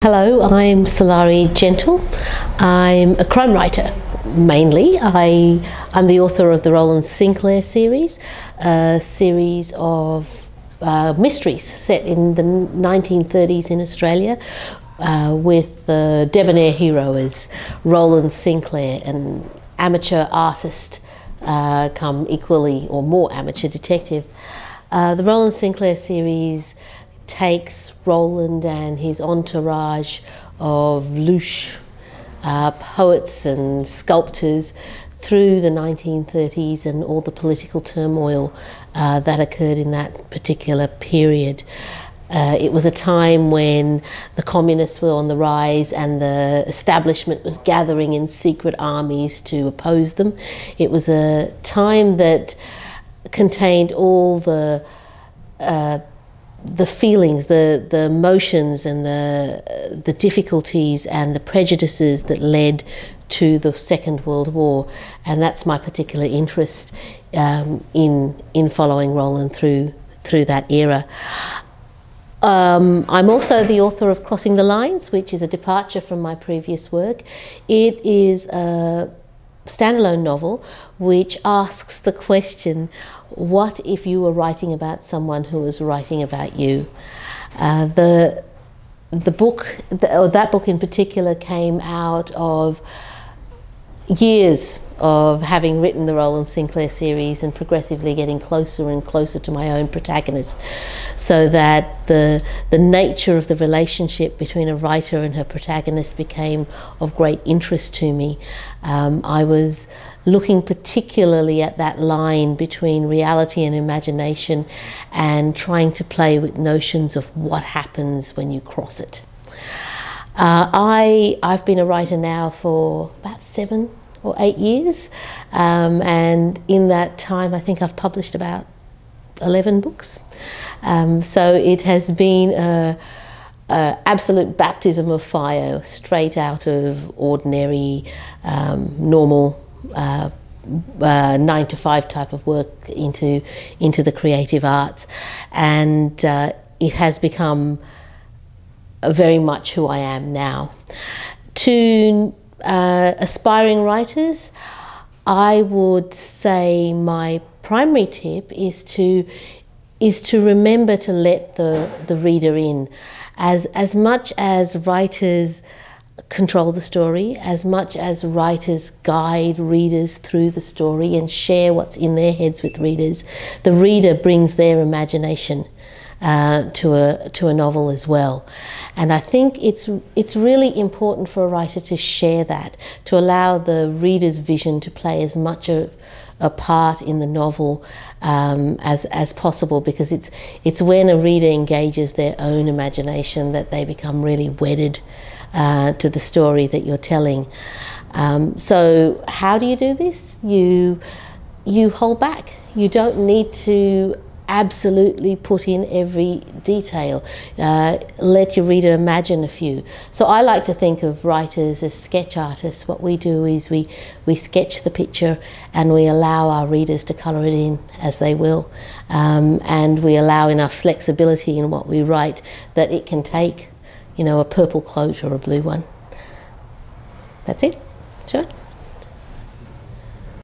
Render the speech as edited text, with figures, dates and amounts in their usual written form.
Hello, I'm Sulari Gentill. I'm a crime writer mainly. I'm the author of the Rowland Sinclair series, a series of mysteries set in the 1930s in Australia with the debonair hero as Rowland Sinclair, an amateur artist come equally or more amateur detective. The Rowland Sinclair series takes Rowland and his entourage of louche poets and sculptors through the 1930s and all the political turmoil that occurred in that particular period. It was a time when the communists were on the rise and the establishment was gathering in secret armies to oppose them. It was a time that contained all the feelings, the emotions and the difficulties and the prejudices that led to the Second World War, and that's my particular interest in following Rowland through that era. I'm also the author of Crossing the Lines, which is a departure from my previous work. It is a standalone novel which asks the question, what if you were writing about someone who was writing about you? That book in particular came out of years of having written the Rowland Sinclair series and progressively getting closer and closer to my own protagonist, so that the nature of the relationship between a writer and her protagonist became of great interest to me. I was looking particularly at that line between reality and imagination and trying to play with notions of what happens when you cross it. I've been a writer now for about 7 or 8 years, and in that time I think I've published about 11 books. So it has been an absolute baptism of fire, straight out of ordinary, normal 9-to-5 type of work into the creative arts, and it has become very much who I am now. To aspiring writers, I would say my primary tip is to remember to let the reader in. As much as writers control the story, as much as writers guide readers through the story and share what's in their heads with readers, the reader brings their imagination to a novel as well. And I think it's really important for a writer to share that, to allow the reader's vision to play as much a part in the novel as possible, because it's when a reader engages their own imagination that they become really wedded to the story that you're telling. So how do you do this? You hold back. You don't need to absolutely put in every detail. Let your reader imagine a few. So I like to think of writers as sketch artists. What we do is we sketch the picture and we allow our readers to colour it in as they will, and we allow enough flexibility in what we write that it can take, you know, a purple quote or a blue one. That's it. Sure.